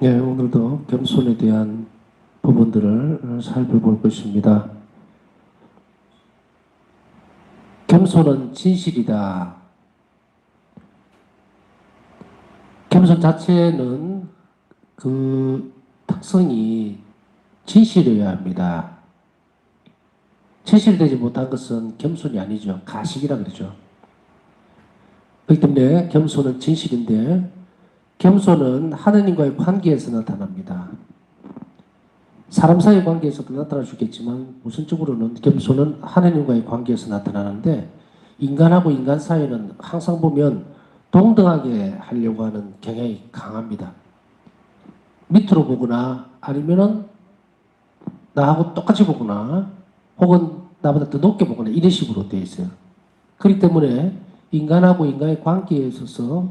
네, 오늘도 겸손에 대한 부분들을 살펴볼 것입니다. 겸손은 진실이다. 겸손 자체는 그 특성이 진실이어야 합니다. 진실되지 못한 것은 겸손이 아니죠. 가식이라 그러죠. 그렇기 때문에 겸손은 진실인데 겸손은 하느님과의 관계에서 나타납니다. 사람 사이 관계에서도 나타날 수 있겠지만 우선적으로는 겸손은 하느님과의 관계에서 나타나는데 인간하고 인간 사이는 항상 보면 동등하게 하려고 하는 경향이 강합니다. 밑으로 보거나 아니면은 나하고 똑같이 보거나 혹은 나보다 더 높게 보거나 이런 식으로 되어 있어요. 그렇기 때문에 인간하고 인간의 관계에 있어서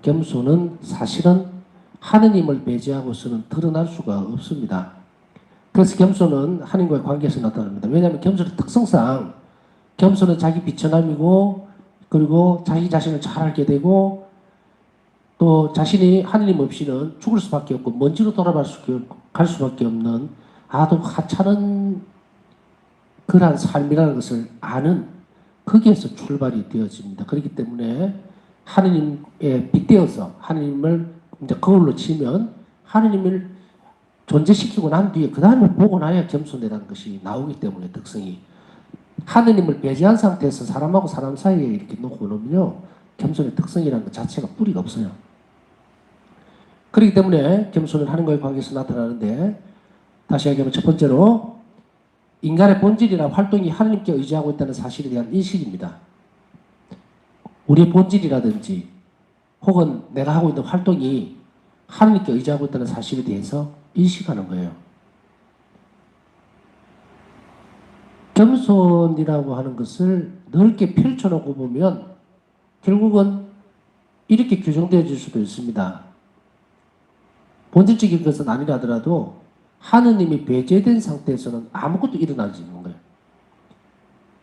겸손은 사실은 하느님을 배제하고서는 드러날 수가 없습니다. 그래서 겸손은 하나님과의 관계에서 나타납니다. 왜냐하면 겸손의 특성상 겸손은 자기 비천함이고 그리고 자기 자신을 잘 알게 되고 또 자신이 하느님 없이는 죽을 수밖에 없고 먼지로 갈 수밖에 없는 아주 하찮은 그러한 삶이라는 것을 아는 거기에서 출발이 되어집니다. 그렇기 때문에 하느님에 빗대어서 하느님을 이제 거울로 치면 하느님을 존재시키고 난 뒤에 그 다음에 보고 나야 겸손이라는 것이 나오기 때문에 특성이 하느님을 배제한 상태에서 사람하고 사람 사이에 이렇게 놓고 놓으면요 겸손의 특성이라는 것 자체가 뿌리가 없어요. 그렇기 때문에 겸손은 하나님과의 관계에서 나타나는데 다시 얘기하면 첫 번째로 인간의 본질이나 활동이 하나님께 의지하고 있다는 사실에 대한 인식입니다. 우리의 본질이라든지 혹은 내가 하고 있는 활동이 하나님께 의지하고 있다는 사실에 대해서 인식하는 거예요. 겸손이라고 하는 것을 넓게 펼쳐놓고 보면 결국은 이렇게 규정되어질 수도 있습니다. 본질적인 것은 아니라 하더라도 하느님이 배제된 상태에서는 아무것도 일어나지 않는 거예요.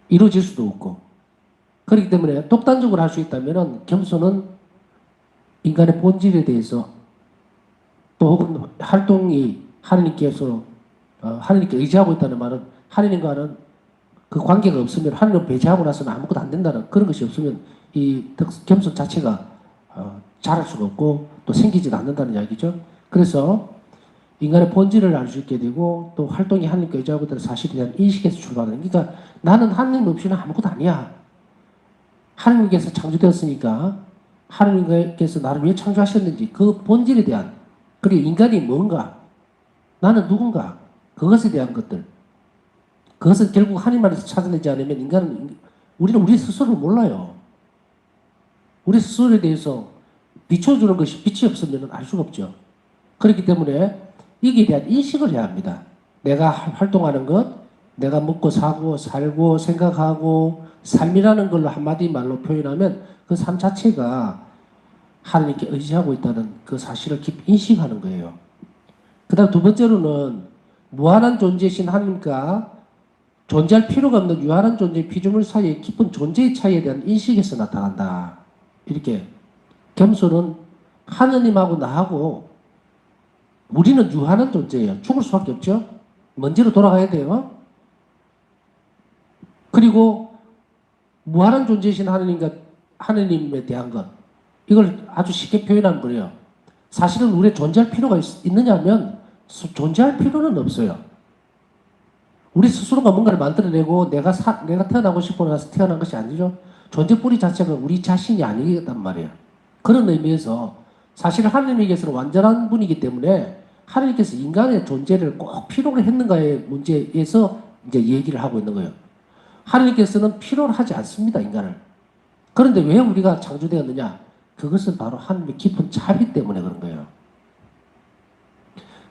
이루어질 수도 없고. 그렇기 때문에 독단적으로 할 수 있다면 겸손은 인간의 본질에 대해서 또 혹은 활동이 하느님께서 하느님께 의지하고 있다는 말은 하느님과는 그 관계가 없으면 하느님을 배제하고 나서는 아무것도 안 된다는 그런 것이 없으면 이 겸손 자체가 자랄 수가 없고 또 생기지도 않는다는 이야기죠. 그래서 인간의 본질을 알 수 있게 되고 또 활동이 하느님께 의지하고 있다는 사실에 대한 인식에서 출발하는 그러니까 나는 하느님 없이는 아무것도 아니야. 하느님께서 창조되었으니까 하느님께서 나를 왜 창조하셨는지 그 본질에 대한 그리고 인간이 뭔가 나는 누군가 그것에 대한 것들 그것은 결국 하나님 안에서 찾아내지 않으면 우리는 우리 스스로를 몰라요. 우리 스스로에 대해서 비춰주는 것이 빛이 없으면 알 수가 없죠. 그렇기 때문에 이기에 대한 인식을 해야 합니다. 내가 활동하는 것, 내가 먹고 사고 살고 생각하고 삶이라는 걸로 한마디 말로 표현하면 그 삶 자체가 하나님께 의지하고 있다는 그 사실을 깊이 인식하는 거예요. 그 다음 두 번째로는 무한한 존재이신 하나님과 존재할 필요가 없는 유한한 존재의 피조물 사이의 깊은 존재의 차이에 대한 인식에서 나타난다. 이렇게 겸손은 하느님하고 나하고 우리는 유한한 존재예요. 죽을 수밖에 없죠. 먼지로 돌아가야 돼요. 그리고 무한한 존재이신 하느님에 대한 것 이걸 아주 쉽게 표현하면 그래요. 사실은 우리의 존재할 필요가 있느냐 하면 존재할 필요는 없어요. 우리 스스로가 뭔가를 만들어내고 내가 태어나고 싶어 나서 태어난 것이 아니죠. 존재 뿌리 자체가 우리 자신이 아니단 말이에요. 그런 의미에서 사실 하느님에게서는 완전한 분이기 때문에 하느님께서 인간의 존재를 꼭 필요로 했는가의 문제에서 이제 얘기를 하고 있는 거예요. 하느님께서는 필요로 하지 않습니다, 인간을. 그런데 왜 우리가 창조되었느냐? 그것은 바로 하느님의 깊은 자비 때문에 그런 거예요.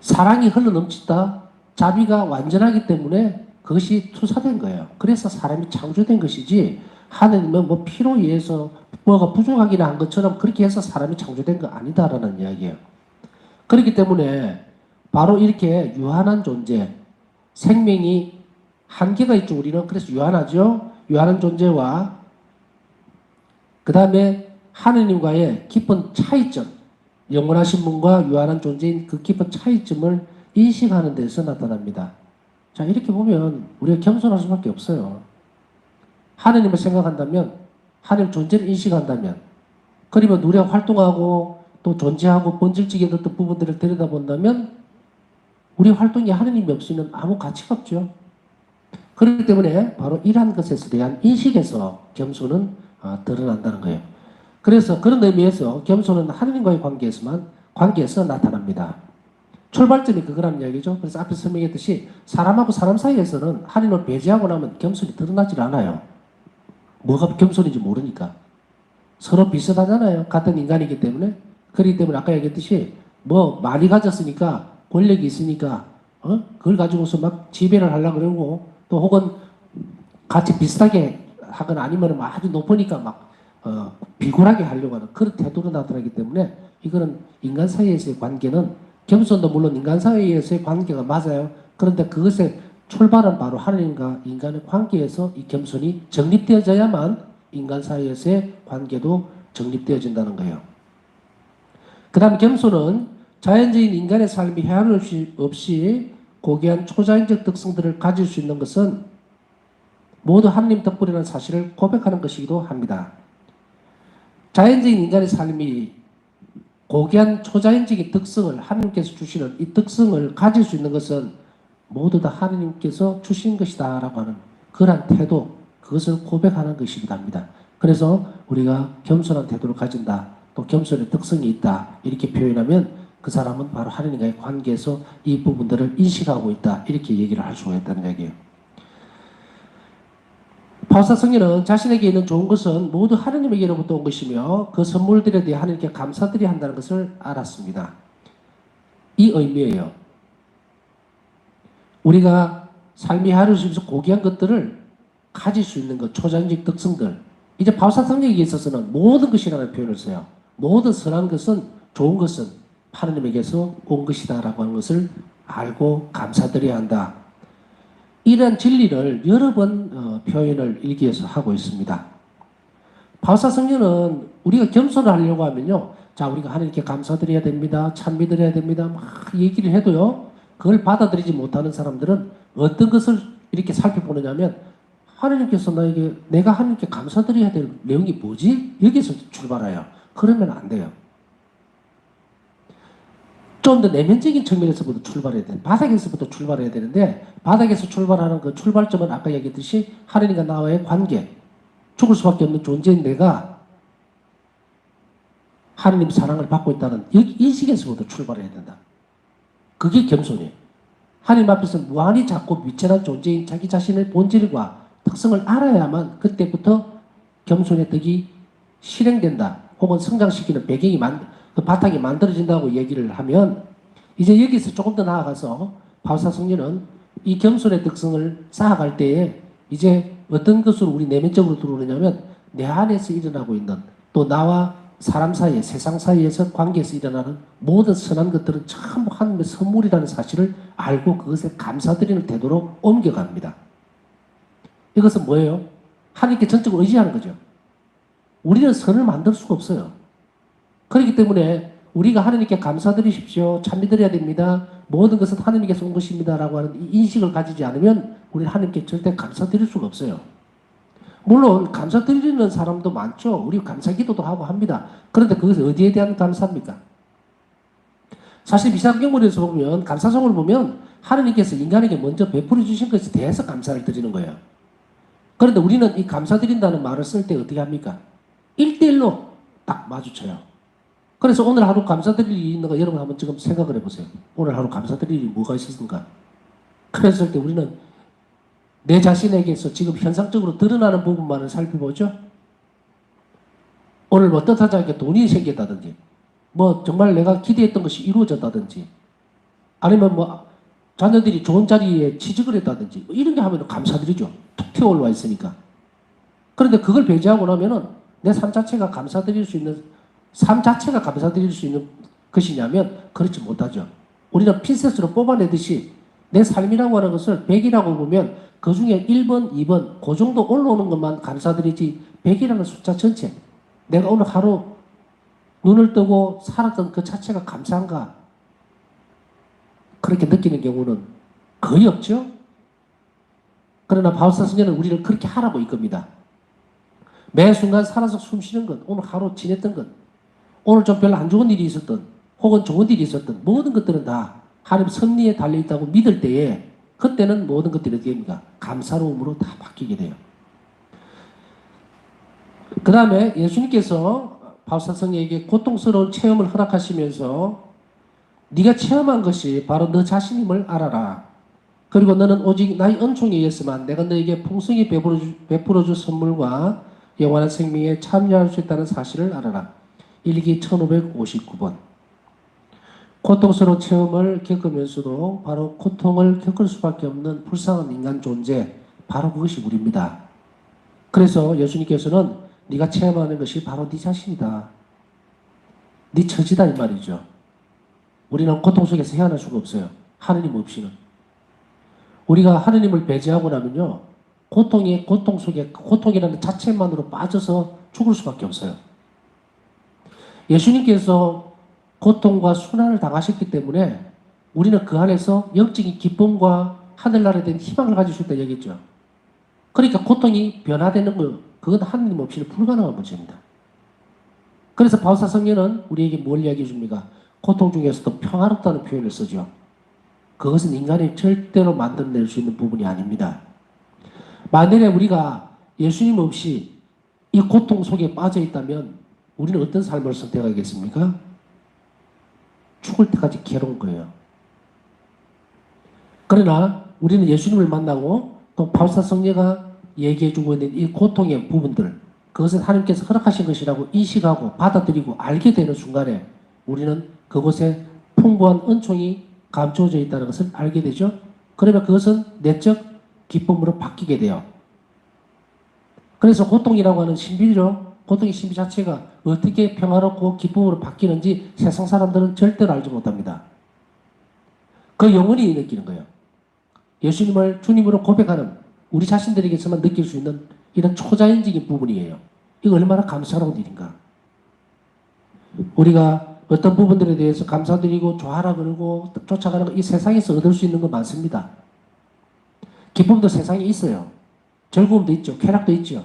사랑이 흘러넘치다 자비가 완전하기 때문에 그것이 투사된 거예요. 그래서 사람이 창조된 것이지 하느님은 뭐 필요에 의해서 뭐가 부족하기나 한 것처럼 그렇게 해서 사람이 창조된 거 아니다라는 이야기예요. 그렇기 때문에 바로 이렇게 유한한 존재, 생명이 한계가 있죠. 우리는 그래서 유한하죠. 유한한 존재와 그 다음에 하느님과의 깊은 차이점, 영원하신 분과 유한한 존재인 그 깊은 차이점을 인식하는 데서 나타납니다. 자, 이렇게 보면 우리가 겸손할 수밖에 없어요. 하느님을 생각한다면, 하느님 존재를 인식한다면, 그러면 우리가 활동하고 또 존재하고 본질적인 어떤 부분들을 들여다본다면 우리 활동이 하느님이 없으면 아무 가치가 없죠. 그렇기 때문에 바로 이러한 것에 대한 인식에서 겸손은 드러난다는 거예요. 그래서 그런 의미에서 겸손은 하느님과의 관계에서 나타납니다. 출발점이 그거란 이야기죠. 그래서 앞에 설명했듯이 사람하고 사람 사이에서는 하느님을 배제하고 나면 겸손이 드러나질 않아요. 뭐가 겸손인지 모르니까. 서로 비슷하잖아요. 같은 인간이기 때문에. 그렇기 때문에 아까 얘기했듯이 뭐 많이 가졌으니까 권력이 있으니까 그걸 가지고서 막 지배를 하려고 그러고 또 혹은 같이 비슷하게 하거나 아니면 아주 높으니까 막 비굴하게 하려고 하는 그런 태도로 나타나기 때문에 이거는 인간 사이에서의 관계는 겸손도 물론 인간 사이에서의 관계가 맞아요. 그런데 그것의 출발은 바로 하나님과 인간의 관계에서 이 겸손이 정립되어져야만 인간 사이에서의 관계도 정립되어진다는 거예요. 그 다음 겸손은 자연적인 인간의 삶이 헤아릴 수 없이 고귀한 초자연적 특성들을 가질 수 있는 것은 모두 하나님 덕분이라는 사실을 고백하는 것이기도 합니다. 자연적인 인간의 삶이 고귀한 초자연적인 특성을 하나님께서 주시는 이 특성을 가질 수 있는 것은 모두 다 하나님께서 주신 것이다 라고 하는 그러한 태도, 그것을 고백하는 것이기도 합니다. 그래서 우리가 겸손한 태도를 가진다, 또 겸손의 특성이 있다 이렇게 표현하면 그 사람은 바로 하나님과의 관계에서 이 부분들을 인식하고 있다 이렇게 얘기를 할 수가 있다는 얘기예요. 바울사 성령은 자신에게 있는 좋은 것은 모두 하나님에게로부터 온 것이며 그 선물들에 대해 하나님께 감사드려야 한다는 것을 알았습니다. 이 의미예요. 우리가 삶이 하루 속에서 고귀한 것들을 가질 수 있는 것, 초자연적 특성들. 이제 바울사 성령에게 있어서는 모든 것이라는 표현을 써요. 모든 선한 것은, 좋은 것은 하나님에게서 온 것이다 라고 하는 것을 알고 감사드려야 한다. 이런 진리를 여러 번 표현을 일기에서 하고 있습니다. 바울사 성령은 우리가 겸손을 하려고 하면요. 자, 우리가 하나님께 감사드려야 됩니다. 찬미드려야 됩니다. 막 얘기를 해도요. 그걸 받아들이지 못하는 사람들은 어떤 것을 이렇게 살펴보느냐면 하나님께서 내가 하나님께 감사드려야 될 내용이 뭐지? 여기서 출발해요. 그러면 안 돼요. 좀 더 내면적인 측면에서부터 출발해야 돼. 바닥에서부터 출발해야 되는데 바닥에서 출발하는 그 출발점은 아까 얘기했듯이 하나님과 나와의 관계, 죽을 수밖에 없는 존재인 내가 하나님 사랑을 받고 있다는 여기 인식에서부터 출발해야 된다. 그게 겸손이에요. 하나님 앞에서 무한히 작고 미천한 존재인 자기 자신의 본질과 특성을 알아야만 그때부터 겸손의 덕이 실행된다. 혹은 성장시키는 배경이 그 바탕이 만들어진다고 얘기를 하면 이제 여기서 조금 더 나아가서 바울사 성령은 이 겸손의 특성을 쌓아갈 때에 이제 어떤 것으로 우리 내면적으로 들어오느냐면 내 안에서 일어나고 있는 또 나와 사람 사이에 세상 사이에서 관계에서 일어나는 모든 선한 것들은 전부 하나님의 선물이라는 사실을 알고 그것에 감사드리는 태도로 옮겨갑니다. 이것은 뭐예요? 하나님께 전적으로 의지하는 거죠. 우리는 선을 만들 수가 없어요. 그렇기 때문에 우리가 하나님께 감사드리십시오. 찬미드려야 됩니다. 모든 것은 하나님께서 온 것입니다. 라고 하는 이 인식을 가지지 않으면 우리는 하나님께 절대 감사드릴 수가 없어요. 물론 감사드리는 사람도 많죠. 우리 감사기도도 하고 합니다. 그런데 그것은 어디에 대한 감사입니까? 사실 미사경문에서 보면 감사성을 보면 하나님께서 인간에게 먼저 베풀어 주신 것에 대해서 감사를 드리는 거예요. 그런데 우리는 이 감사드린다는 말을 쓸 때 어떻게 합니까? 1대1로 딱 마주쳐요. 그래서 오늘 하루 감사드릴 일이 있는 거 여러분 한번 지금 생각을 해보세요. 오늘 하루 감사드릴 일이 뭐가 있었는가? 그랬을 때 우리는 내 자신에게서 지금 현상적으로 드러나는 부분만을 살펴보죠. 오늘 뭐 뜻하지 않게 돈이 생겼다든지 뭐 정말 내가 기대했던 것이 이루어졌다든지 아니면 뭐 자녀들이 좋은 자리에 취직을 했다든지 뭐 이런 게 하면 감사드리죠. 툭 튀어 올라와 있으니까. 그런데 그걸 배제하고 나면은 내 삶 자체가 감사드릴 수 있는 삶 자체가 감사드릴 수 있는 것이냐면 그렇지 못하죠. 우리는 핀셋으로 뽑아내듯이 내 삶이라고 하는 것을 100이라고 보면 그 중에 1번, 2번 그 정도 올라오는 것만 감사드리지 100이라는 숫자 전체 내가 오늘 하루 눈을 뜨고 살았던 그 자체가 감사한가? 그렇게 느끼는 경우는 거의 없죠. 그러나 바울사성녀는 우리를 그렇게 하라고 이겁니다. 매 순간 살아서 숨 쉬는 것, 오늘 하루 지냈던 것, 오늘 좀 별로 안 좋은 일이 있었던, 혹은 좋은 일이 있었던 모든 것들은 다 하나님 섭리에 달려있다고 믿을 때에 그때는 모든 것들이 어떻게 됩니까? 감사로움으로 다 바뀌게 돼요. 그 다음에 예수님께서 바울사성녀에게 고통스러운 체험을 허락하시면서 네가 체험한 것이 바로 너 자신임을 알아라. 그리고 너는 오직 나의 은총에 의해서만 내가 너에게 풍성히 베풀어줄 선물과 영원한 생명에 참여할 수 있다는 사실을 알아라. 일기 1559번. 고통스러운 체험을 겪으면서도 바로 고통을 겪을 수밖에 없는 불쌍한 인간 존재, 바로 그것이 우리입니다. 그래서 예수님께서는 네가 체험하는 것이 바로 네 자신이다. 네 처지다 이 말이죠. 우리는 고통 속에서 헤어날 수가 없어요. 하느님 없이는. 우리가 하느님을 배제하고 나면요, 고통 속에 고통이라는 자체만으로 빠져서 죽을 수밖에 없어요. 예수님께서 고통과 순환을 당하셨기 때문에 우리는 그 안에서 영적인 기쁨과 하늘나라에 대한 희망을 가질 수 있다고 얘기했죠. 그러니까 고통이 변화되는 거, 그건 하느님 없이는 불가능한 문제입니다. 그래서 바울사성녀는 우리에게 뭘 이야기해 줍니까? 고통 중에서도 평화롭다는 표현을 쓰죠. 그것은 인간이 절대로 만들어낼 수 있는 부분이 아닙니다. 만일에 우리가 예수님 없이 이 고통 속에 빠져 있다면 우리는 어떤 삶을 선택하겠습니까? 죽을 때까지 괴로운 거예요. 그러나 우리는 예수님을 만나고 또 바울사성녀가 얘기해주고 있는 이 고통의 부분들, 그것은 하나님께서 허락하신 것이라고 인식하고 받아들이고 알게 되는 순간에 우리는 그곳에 풍부한 은총이 감추어져 있다는 것을 알게 되죠. 그러면 그것은 내적 기쁨으로 바뀌게 돼요. 그래서 고통이라고 하는 신비죠. 고통의 신비 자체가 어떻게 평화롭고 기쁨으로 바뀌는지 세상 사람들은 절대로 알지 못합니다. 그 영혼이 느끼는 거예요. 예수님을 주님으로 고백하는 우리 자신들에게서만 느낄 수 있는 이런 초자연적인 부분이에요. 이거 얼마나 감사로운 일인가. 우리가 어떤 부분들에 대해서 감사드리고 좋아라 그러고 쫓아가는 거, 이 세상에서 얻을 수 있는 거 많습니다. 기쁨도 세상에 있어요. 즐거움도 있죠. 쾌락도 있죠.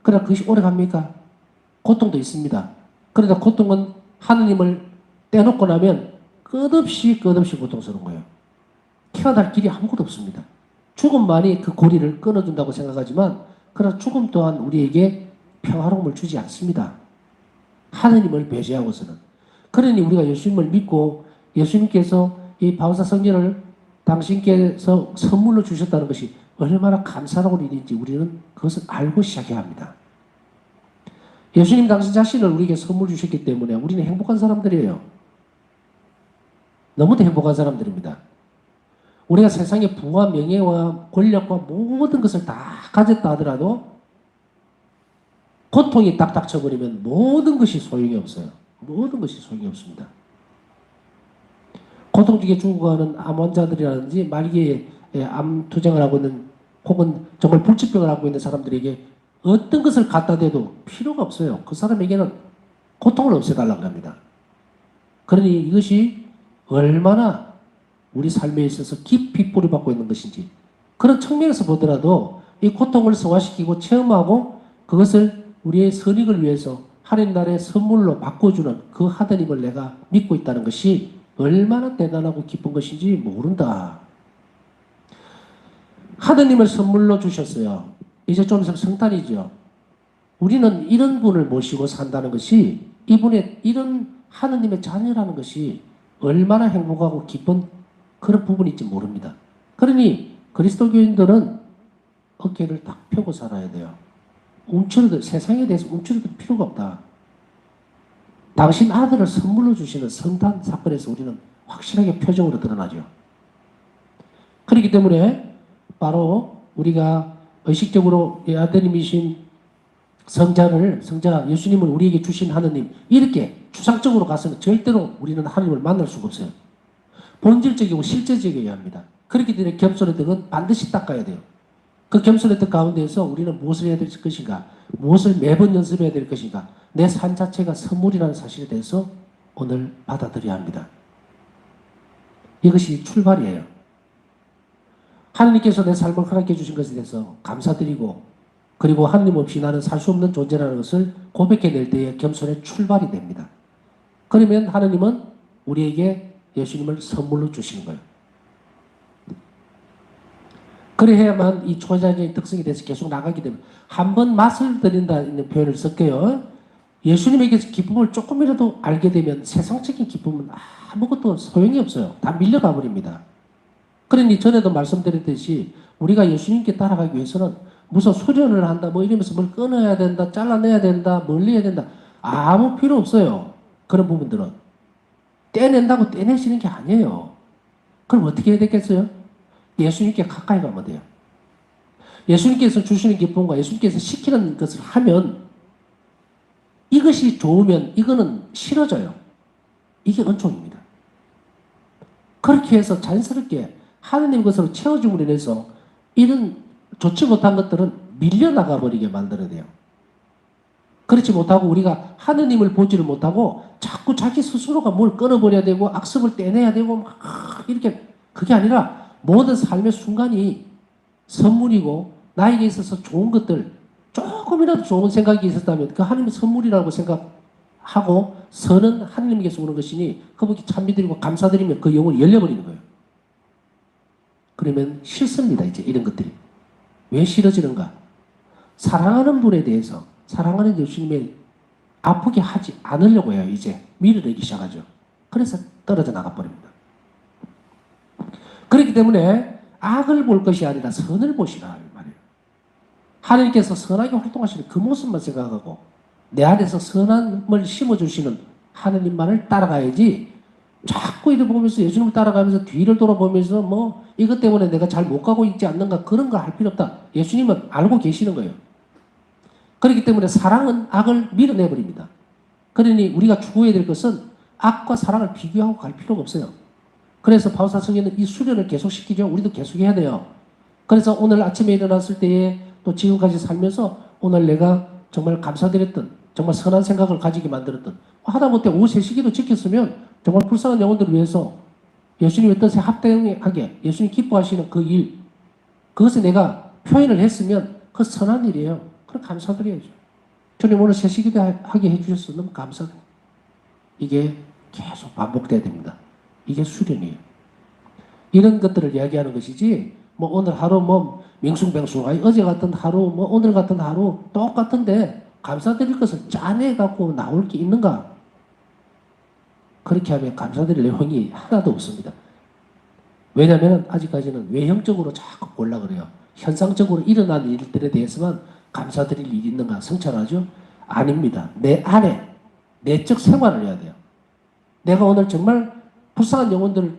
그러나 그것이 오래 갑니까? 고통도 있습니다. 그러나 고통은 하느님을 떼놓고 나면 끝없이 고통스러운 거예요. 태어날 길이 아무것도 없습니다. 죽음만이 그 고리를 끊어준다고 생각하지만 그러나 죽음 또한 우리에게 평화로움을 주지 않습니다. 하느님을 배제하고서는. 그러니 우리가 예수님을 믿고 예수님께서 이 바울사성녀를 당신께서 선물로 주셨다는 것이 얼마나 감사로운 일인지 우리는 그것을 알고 시작해야 합니다. 예수님 당신 자신을 우리에게 선물 주셨기 때문에 우리는 행복한 사람들이에요. 너무도 행복한 사람들입니다. 우리가 세상의 부와 명예와 권력과 모든 것을 다 가졌다 하더라도 고통이 딱딱 쳐버리면 모든 것이 소용이 없어요. 모든 것이 소용이 없습니다. 고통 중에 죽어가는 암 환자들이라든지 말기에 암 투쟁을 하고 있는 혹은 정말 불치병을 하고 있는 사람들에게 어떤 것을 갖다 대도 필요가 없어요. 그 사람에게는 고통을 없애달라고 합니다. 그러니 이것이 얼마나 우리 삶에 있어서 깊이 뿌리박고 있는 것인지 그런 측면에서 보더라도 이 고통을 승화시키고 체험하고 그것을 우리의 선익을 위해서 하나님 나라의 선물로 바꿔주는 그 하느님을 내가 믿고 있다는 것이 얼마나 대단하고 기쁜 것인지 모른다. 하느님을 선물로 주셨어요. 이제 좀 있으면 성탄이죠. 우리는 이런 분을 모시고 산다는 것이 이분의 이런 하느님의 자녀라는 것이 얼마나 행복하고 기쁜 그런 부분인지 모릅니다. 그러니 그리스도교인들은 어깨를 딱 펴고 살아야 돼요. 움츠러들 세상에 대해서 움츠러들 필요가 없다. 당신 아들을 선물로 주시는 성탄 사건에서 우리는 확실하게 표정으로 드러나죠. 그렇기 때문에 바로 우리가 의식적으로 아드님이신 성자 예수님을 우리에게 주신 하느님 이렇게 추상적으로 가서는 절대로 우리는 하느님을 만날 수가 없어요. 본질적이고 실제적이어야 합니다. 그렇기 때문에 겸손의 등은 반드시 닦아야 돼요. 그 겸손의 뜻 가운데에서 우리는 무엇을 해야 될 것인가? 무엇을 매번 연습해야 될 것인가? 내 삶 자체가 선물이라는 사실에 대해서 오늘 받아들여야 합니다. 이것이 출발이에요. 하나님께서 내 삶을 허락해 주신 것에 대해서 감사드리고, 그리고 하나님 없이 나는 살 수 없는 존재라는 것을 고백해낼 때에 겸손의 출발이 됩니다. 그러면 하나님은 우리에게 예수님을 선물로 주시는 거예요. 그래야만 이 초자연적인 특성에 대해서 계속 나가게 되면, 한 번 맛을 들인다는 표현을 쓸게요. 예수님에게서 기쁨을 조금이라도 알게 되면 세상적인 기쁨은 아무것도 소용이 없어요. 다 밀려가 버립니다. 그러니 전에도 말씀드렸듯이 우리가 예수님께 따라가기 위해서는 무슨 수련을 한다, 뭐 이러면서 뭘 끊어야 된다, 잘라내야 된다, 멀리 해야 된다. 아무 필요 없어요. 그런 부분들은. 떼낸다고 떼내시는 게 아니에요. 그럼 어떻게 해야 되겠어요? 예수님께 가까이 가면 돼요. 예수님께서 주시는 기쁨과 예수님께서 시키는 것을 하면 이것이 좋으면 이거는 싫어져요. 이게 은총입니다. 그렇게 해서 자연스럽게 하느님 것으로 채워줌으로 인해서 이런 좋지 못한 것들은 밀려나가 버리게 만들어야 돼요. 그렇지 못하고 우리가 하느님을 보지를 못하고 자꾸 자기 스스로가 뭘 끊어버려야 되고 악습을 떼내야 되고 막 이렇게, 그게 아니라 모든 삶의 순간이 선물이고 나에게 있어서 좋은 것들, 조금이라도 좋은 생각이 있었다면 그 하나님의 선물이라고 생각하고 선은 하나님께서 오는 것이니 그분께 참 믿으리고 감사드리면 그 영혼이 열려버리는 거예요. 그러면 싫습니다. 이제 이런 것들이. 왜 싫어지는가? 사랑하는 분에 대해서, 사랑하는 예수님의 아프게 하지 않으려고 해요. 이제 밀어내기 시작하죠. 그래서 떨어져 나가버립니다. 그렇기 때문에 악을 볼 것이 아니라 선을 보시라 말이에요. 하나님께서 선하게 활동하시는 그 모습만 생각하고 내 안에서 선함을 심어주시는 하나님만을 따라가야지, 자꾸 이렇게 보면서 예수님을 따라가면서 뒤를 돌아보면서 뭐 이것 때문에 내가 잘 못 가고 있지 않는가, 그런 거 할 필요 없다. 예수님은 알고 계시는 거예요. 그렇기 때문에 사랑은 악을 밀어내버립니다. 그러니 우리가 추구해야 될 것은 악과 사랑을 비교하고 갈 필요가 없어요. 그래서 바울사성에는 이 수련을 계속 시키죠. 우리도 계속 해야 돼요. 그래서 오늘 아침에 일어났을 때에 또 지금까지 살면서 오늘 내가 정말 감사드렸던, 정말 선한 생각을 가지게 만들었던, 하다못해 오후 3시기도 지켰으면 정말 불쌍한 영혼들을 위해서 예수님의 뜻에 합당하게 예수님 기뻐하시는 그 일, 그것을 내가 표현을 했으면 그 선한 일이에요. 그럼 감사드려야죠. 주님 오늘 3시기도 하게 해주셔서 너무 감사드려요. 이게 계속 반복돼야 됩니다. 이게 수련이에요. 이런 것들을 이야기하는 것이지, 뭐 오늘 하루 뭐 맹숭맹숭, 아니 어제 같은 하루, 뭐 오늘 같은 하루 똑같은데 감사드릴 것을 짜내갖고 나올 게 있는가? 그렇게 하면 감사드릴 내용이 하나도 없습니다. 왜냐하면 아직까지는 외형적으로 자꾸 보려고 그래요. 현상적으로 일어나는 일들에 대해서만 감사드릴 일이 있는가 성찰하죠? 아닙니다. 내 안에 내적 생활을 해야 돼요. 내가 오늘 정말 불쌍한 영혼들을,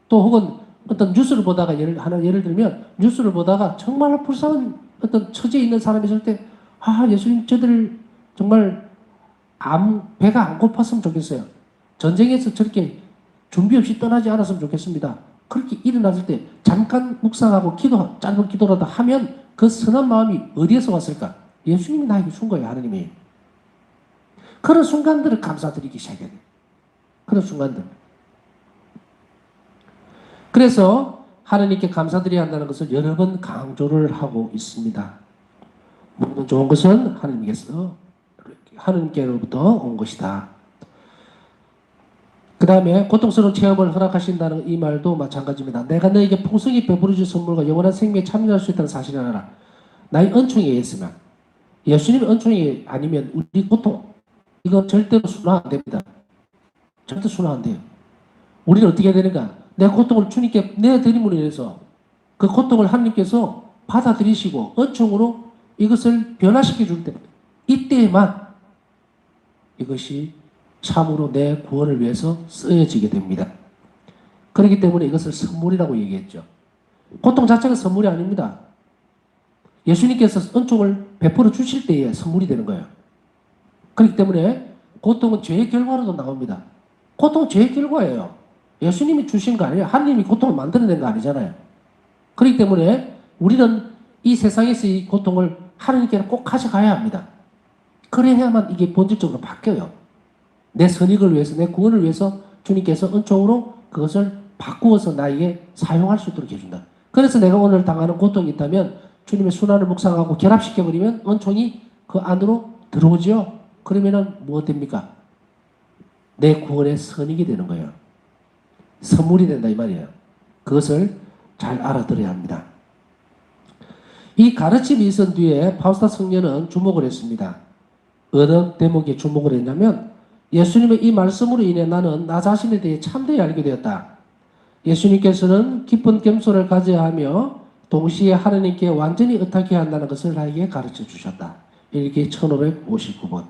또 혹은 어떤 뉴스를 보다가 예를 들면 뉴스를 보다가 정말 불쌍한 어떤 처지에 있는 사람이 있을 때, 예수님 저들 정말 배가 안 고팠으면 좋겠어요. 전쟁에서 저렇게 준비 없이 떠나지 않았으면 좋겠습니다. 그렇게 일어났을 때 잠깐 묵상하고 짧은 기도라도 하면 그 선한 마음이 어디에서 왔을까? 예수님이 나에게 준 거예요. 하나님이. 그런 순간들을 감사드리기 시작해야 돼요. 그런 순간들. 그래서 하나님께 감사드려야 한다는 것을 여러 번 강조를 하고 있습니다. 모든 좋은 것은 하나님께로부터 온 것이다. 그 다음에 고통스러운 체험을 허락하신다는 이 말도 마찬가지입니다. 내가 너에게 풍성히 베풀어줄 선물과 영원한 생명에 참여할 수 있다는 사실을 알아. 나의 은총에 의했으면, 예수님의 은총이 아니면 우리 고통, 이거 절대로 순화 안 됩니다. 절대 순화 안 돼요. 우리는 어떻게 해야 되는가? 내 고통을 주님께 내드림으로 인해서 그 고통을 하나님께서 받아들이시고 은총으로 이것을 변화시켜 줄 때, 이때에만 이것이 참으로 내 구원을 위해서 쓰여지게 됩니다. 그렇기 때문에 이것을 선물이라고 얘기했죠. 고통 자체가 선물이 아닙니다. 예수님께서 은총을 베풀어 주실 때에 선물이 되는 거예요. 그렇기 때문에 고통은 죄의 결과로도 나옵니다. 고통은 죄의 결과예요. 예수님이 주신 거 아니에요. 하나님이 고통을 만들어낸 거 아니잖아요. 그렇기 때문에 우리는 이 세상에서 이 고통을 하나님께는 꼭 가져가야 합니다. 그래야만 이게 본질적으로 바뀌어요. 내 선익을 위해서, 내 구원을 위해서 주님께서 은총으로 그것을 바꾸어서 나에게 사용할 수 있도록 해준다. 그래서 내가 오늘 당하는 고통이 있다면 주님의 순환을 묵상하고 결합시켜버리면 은총이 그 안으로 들어오죠. 그러면은 무엇 됩니까? 내 구원의 선익이 되는 거예요. 선물이 된다 이 말이에요. 그것을 잘 알아들어야 합니다. 이 가르침이 있은 뒤에 파우스타 성녀는 주목을 했습니다. 어느 대목에 주목을 했냐면 예수님의 이 말씀으로 인해 나는 나 자신에 대해 참되이 알게 되었다. 예수님께서는 깊은 겸손을 가져야 하며 동시에 하나님께 완전히 의탁해야 한다는 것을 나에게 가르쳐 주셨다. 이렇게 1559번.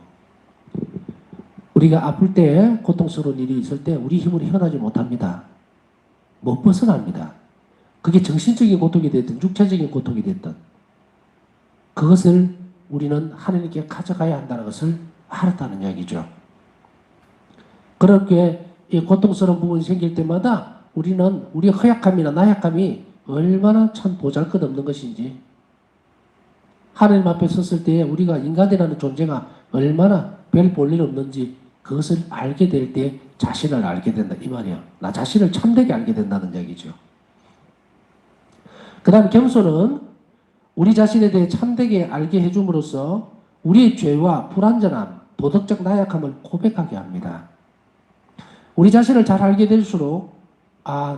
우리가 아플 때, 고통스러운 일이 있을 때 우리 힘으로 헤어나지 못합니다. 못 벗어납니다. 그게 정신적인 고통이 됐든 육체적인 고통이 됐든 그것을 우리는 하나님께 가져가야 한다는 것을 알았다는 이야기죠. 그렇게 이 고통스러운 부분이 생길 때마다 우리는 우리의 허약함이나 나약함이 얼마나 참 보잘것없는 것인지, 하나님 앞에 섰을 때 우리가 인간이라는 존재가 얼마나 별 볼일 없는지 그것을 알게 될 때 자신을 알게 된다 이 말이에요. 나 자신을 참되게 알게 된다는 이야기죠. 그 다음 겸손은 우리 자신에 대해 참되게 알게 해줌으로써 우리의 죄와 불완전함, 도덕적 나약함을 고백하게 합니다. 우리 자신을 잘 알게 될수록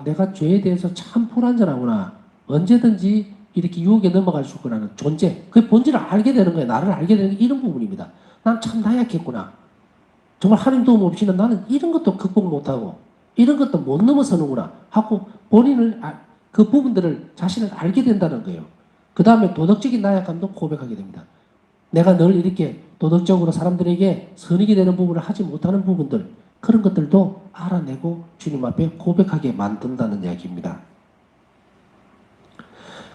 내가 죄에 대해서 참 불완전하구나. 언제든지 이렇게 유혹에 넘어갈 수 있구나는 존재. 그 본질을 알게 되는 거예요. 나를 알게 되는 게 이런 부분입니다. 난 참 나약했구나. 정말 하나님 도움 없이는 나는 이런 것도 극복 못하고 이런 것도 못 넘어서는구나 하고 본인을 그 부분들을 자신을 알게 된다는 거예요. 그 다음에 도덕적인 나약함도 고백하게 됩니다. 내가 늘 이렇게 도덕적으로 사람들에게 선익이 되는 부분을 하지 못하는 부분들, 그런 것들도 알아내고 주님 앞에 고백하게 만든다는 이야기입니다.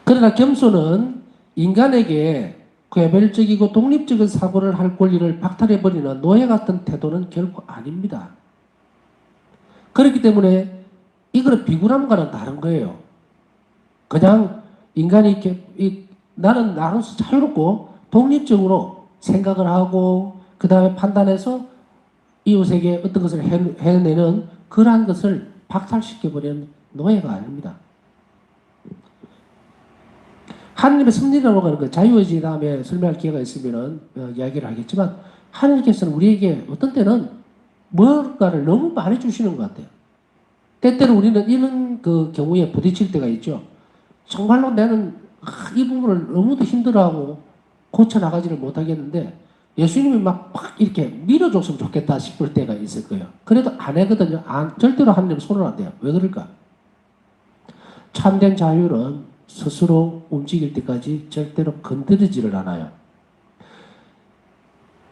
그러나 겸손은 인간에게 괴멸적이고 독립적인 사고를 할 권리를 박탈해버리는 노예 같은 태도는 결코 아닙니다. 그렇기 때문에 이거는 비굴함과는 다른 거예요. 그냥 인간이 이렇게 나는 나로서 자유롭고 독립적으로 생각을 하고 그 다음에 판단해서 이웃에게 어떤 것을 해내는 그러한 것을 박탈시켜버리는 노예가 아닙니다. 하나님의 섭리라고 하는 그 자유의지 다음에 설명할 기회가 있으면 이야기를 하겠지만 하나님께서는 우리에게 어떤 때는 뭔가를 너무 많이 주시는 것 같아요. 때때로 우리는 이런 그 경우에 부딪힐 때가 있죠. 정말로 나는 이 부분을 너무도 힘들어하고 고쳐나가지를 못하겠는데 예수님이 막 이렇게 밀어줬으면 좋겠다 싶을 때가 있을 거예요. 그래도 안 하거든요. 절대로 하나님 손을 안 대요. 왜 그럴까? 참된 자유는 스스로 움직일 때까지 절대로 건드리지를 않아요.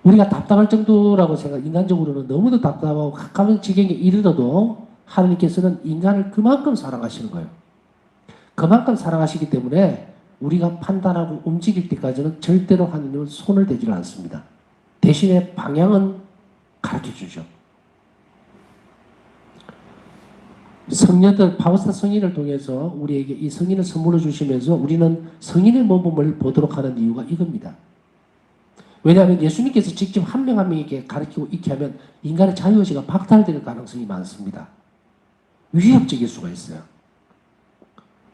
우리가 답답할 정도라고 인간적으로는 너무도 답답하고 가까운 지경에 이르러도 하나님께서는 인간을 그만큼 사랑하시는 거예요. 그만큼 사랑하시기 때문에 우리가 판단하고 움직일 때까지는 절대로 하나님은 손을 대지를 않습니다. 대신에 방향은 가르쳐 주죠. 성녀들, 파우스타 성인을 통해서 우리에게 이 성인을 선물로 주시면서 우리는 성인의 모범을 보도록 하는 이유가 이겁니다. 왜냐하면 예수님께서 직접 한 명 한 명에게 가르치고 있게 하면 인간의 자유의지가 박탈될 가능성이 많습니다. 위협적일 수가 있어요.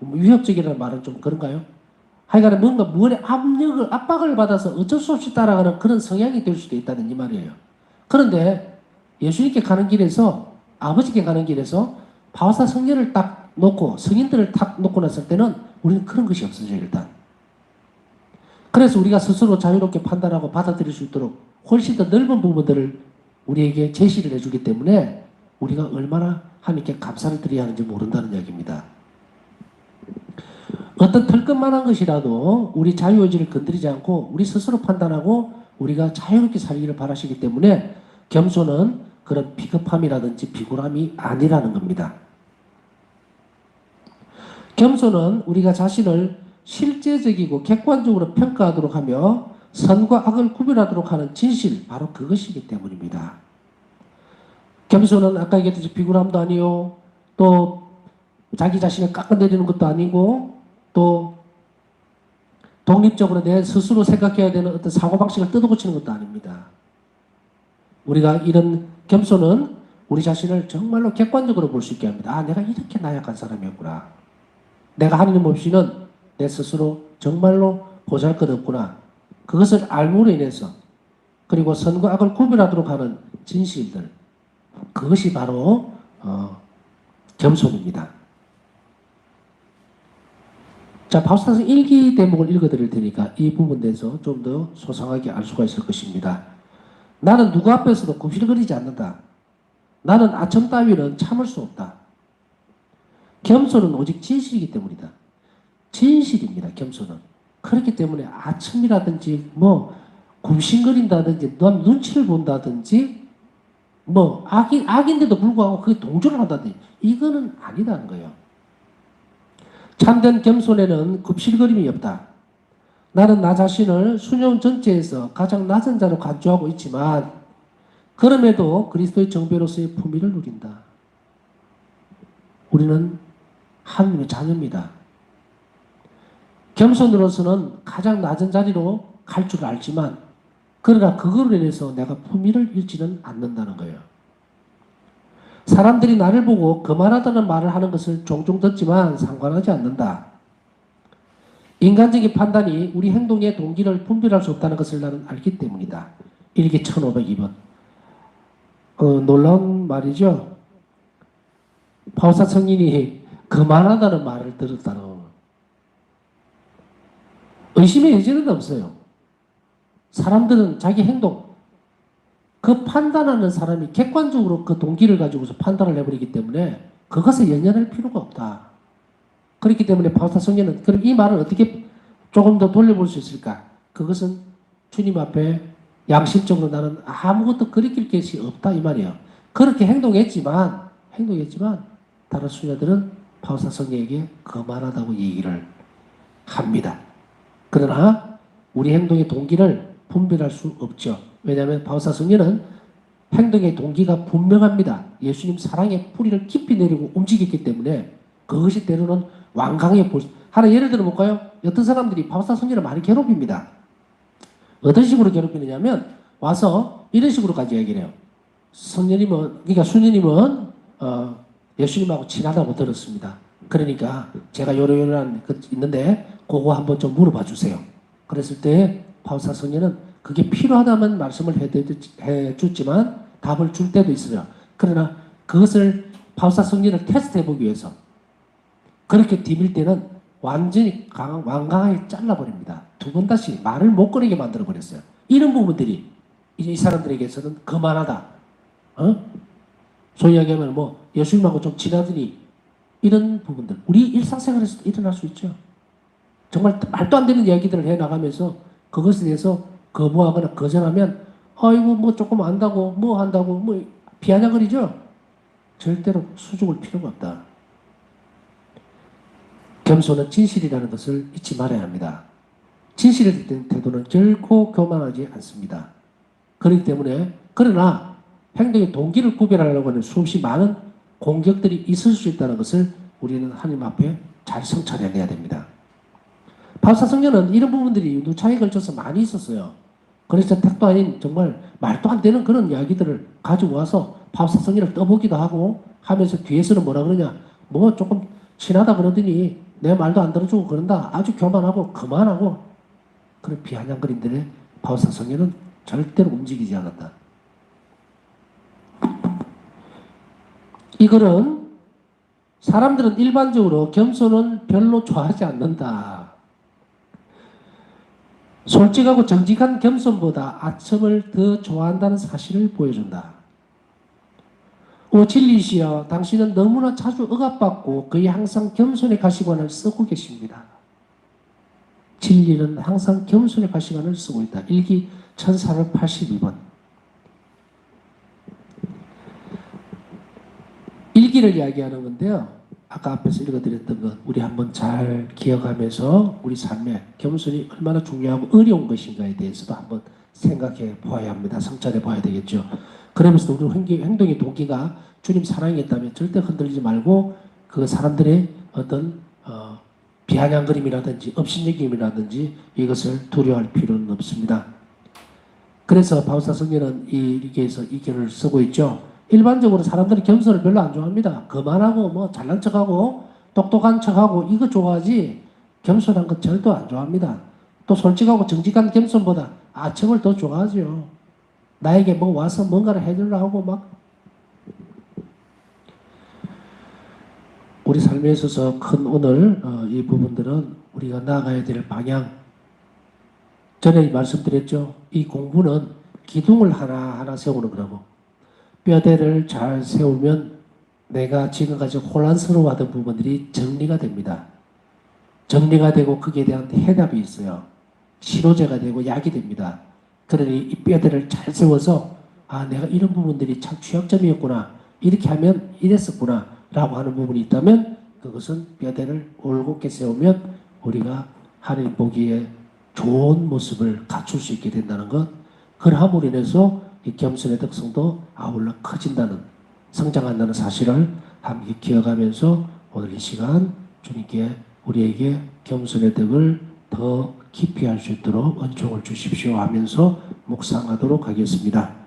위협적이라는 말은 좀 그런가요? 하여간에 뭔가 무언의 압박을 받아서 어쩔 수 없이 따라가는 그런 성향이 될 수도 있다는 이 말이에요. 그런데 예수님께 가는 길에서, 아버지께 가는 길에서 파우스타 성녀를 딱 놓고 성인들을 딱 놓고 났을 때는 우리는 그런 것이 없어져요. 일단. 그래서 우리가 스스로 자유롭게 판단하고 받아들일 수 있도록 훨씬 더 넓은 부분들을 우리에게 제시를 해주기 때문에 우리가 얼마나 하나님께 감사를 드려야 하는지 모른다는 이야기입니다. 어떤 털끝만한 것이라도 우리 자유의지를 건드리지 않고 우리 스스로 판단하고 우리가 자유롭게 살기를 바라시기 때문에 겸손은 그런 비겁함이라든지 비굴함이 아니라는 겁니다. 겸손은 우리가 자신을 실제적이고 객관적으로 평가하도록 하며 선과 악을 구별하도록 하는 진실, 바로 그것이기 때문입니다. 겸손은 아까 얘기했듯이 비굴함도 아니요, 또 자기 자신을 깎아내리는 것도 아니고, 또 독립적으로 내 스스로 생각해야 되는 어떤 사고방식을 뜯어고치는 것도 아닙니다. 우리가 이런 겸손은 우리 자신을 정말로 객관적으로 볼 수 있게 합니다. 아, 내가 이렇게 나약한 사람이었구나. 내가 하나님 없이는 내 스스로 정말로 보잘것없구나. 그것을 알므로 인해서 그리고 선과 악을 구별하도록 하는 진실들, 그것이 바로 겸손입니다. 자, 바울사서 1기 대목을 읽어드릴 테니까 이 부분에 대해서 좀 더 소상하게 알 수가 있을 것입니다. 나는 누구 앞에서도 굽실거리지 않는다. 나는 아첨 따위는 참을 수 없다. 겸손은 오직 진실이기 때문이다. 진실입니다. 겸손은. 그렇기 때문에 아첨이라든지 뭐 굽신거린다든지 넌 눈치를 본다든지 뭐 악인데도 불구하고 그게 동조를 한다든지 이거는 아니다는 거예요. 참된 겸손에는 굽실거림이 없다. 나는 나 자신을 수녀원 전체에서 가장 낮은 자로 간주하고 있지만 그럼에도 그리스도의 정배로서의 품위를 누린다. 우리는 하나님의 자녀입니다. 겸손으로서는 가장 낮은 자리로 갈 줄 알지만 그러나 그걸로 인해서 내가 품위를 잃지는 않는다는 거예요. 사람들이 나를 보고 거만하다는 말을 하는 것을 종종 듣지만 상관하지 않는다. 인간적인 판단이 우리 행동의 동기를 분별할 수 없다는 것을 나는 알기 때문이다. 일기 1502번. 놀라운 말이죠. 바울사 성인이 거만하다는 말을 들었다는 거. 의심의 여지는 없어요. 사람들은 자기 행동, 그 판단하는 사람이 객관적으로 그 동기를 가지고서 판단을 해버리기 때문에 그것에 연연할 필요가 없다. 그렇기 때문에 바울사 성령은 그럼 이 말을 어떻게 조금 더 돌려볼 수 있을까? 그것은 주님 앞에 양심적으로 나는 아무것도 거리낄 것이 없다 이 말이에요. 그렇게 행동했지만 다른 수녀들은 바울사 성령에게 거만하다고 얘기를 합니다. 그러나 우리 행동의 동기를 분별할 수 없죠. 왜냐하면 바울사 성령은 행동의 동기가 분명합니다. 예수님 사랑의 뿌리를 깊이 내리고 움직였기 때문에 그것이 때로는 완강해 볼 수. 하나 예를 들어 볼까요? 어떤 사람들이 바울사 성령을 많이 괴롭힙니다. 어떤 식으로 괴롭히느냐면 와서 이런 식으로까지 얘기를 해요. 그러니까 수녀님은 예수님하고 친하다고 들었습니다. 그러니까 제가 요런 것 있는데 그거 한번 좀 물어봐 주세요. 그랬을 때 바울사 성령은 그게 필요하다면 말씀을 해주지만 답을 줄 때도 있어요. 그러나 그것을 바울사 성령을 테스트해 보기 위해서 그렇게 디밀 때는 완전히 완강하게 잘라버립니다. 두 번 다시 말을 못 꺼내게 만들어버렸어요. 이런 부분들이 이제 이 사람들에게서는 거만하다. 소위 얘기하면 뭐 예수님하고 좀 친하더니 이런 부분들 우리 일상생활에서도 일어날 수 있죠. 정말 말도 안 되는 이야기들을 해나가면서 그것에 대해서 거부하거나 거절하면 아이고 뭐 조금 안다고 뭐 한다고 뭐 비아냥거리죠. 절대로 수줍을 필요가 없다. 겸손은 진실이라는 것을 잊지 말아야 합니다. 진실에 대한 태도는 결코 교만하지 않습니다. 그렇기 때문에 그러나 행동의 동기를 구별하려고 하는 수없이 많은 공격들이 있을 수 있다는 것을 우리는 하나님 앞에 잘 성찰해내야 됩니다. 바울사 성령은 이런 부분들이 누차에 걸쳐서 많이 있었어요. 그래서 택도 아닌 정말 말도 안 되는 그런 이야기들을 가지고 와서 바울사 성령을 떠보기도 하고 하면서 뒤에서는 뭐라 그러냐 뭐 조금 친하다 그러더니 내 말도 안 들어주고 그런다. 아주 교만하고 거만하고 그런 비아냥거림들에 바울사 성령은 절대로 움직이지 않았다. 이거는 사람들은 일반적으로 겸손은 별로 좋아하지 않는다. 솔직하고 정직한 겸손보다 아첨을 더 좋아한다는 사실을 보여준다. 오 진리시여 당신은 너무나 자주 억압받고 거의 항상 겸손의 가시관을 쓰고 계십니다. 진리는 항상 겸손의 가시관을 쓰고 있다. 일기 1482번. 일기를 이야기하는 건데요. 아까 앞에서 읽어드렸던 것 우리 한번 잘 기억하면서 우리 삶에 겸손이 얼마나 중요하고 어려운 것인가에 대해서도 한번 생각해 보아야 합니다. 성찰해 봐야 되겠죠. 그러면서 우리 행동의 동기가 주님 사랑이었다면 절대 흔들리지 말고 그 사람들의 어떤 비아냥거림이라든지 업신여김이라든지 이것을 두려워할 필요는 없습니다. 그래서 바울사 성경은 이렇게해서 이 글을 쓰고 있죠. 일반적으로 사람들이 겸손을 별로 안 좋아합니다. 거만하고 뭐 잘난 척하고 똑똑한 척하고 이거 좋아하지 겸손한 것 절대 안 좋아합니다. 또 솔직하고 정직한 겸손보다 아첨을 더 좋아하죠. 나에게 뭐 와서 뭔가를 해주려고 하고 막 우리 삶에 있어서 큰 오늘 이 부분들은 우리가 나아가야 될 방향. 전에 말씀드렸죠. 이 공부는 기둥을 하나하나 세우는 거라고. 뼈대를 잘 세우면 내가 지금까지 혼란스러워하던 부분들이 정리가 됩니다. 정리가 되고 거기에 대한 해답이 있어요. 치료제가 되고 약이 됩니다. 그러니 이 뼈대를 잘 세워서 내가 이런 부분들이 참 취약점이었구나. 이렇게 하면 이랬었구나. 라고 하는 부분이 있다면 그것은 뼈대를 올곧게 세우면 우리가 하나님 보기에 좋은 모습을 갖출 수 있게 된다는 것. 그러함으로 인해서 이 겸손의 특성도 아울러 커진다는, 성장한다는 사실을 함께 기억하면서 오늘 이 시간 주님께 우리에게 겸손의 덕을 더 깊이 할 수 있도록 은총을 주십시오 하면서 묵상하도록 하겠습니다.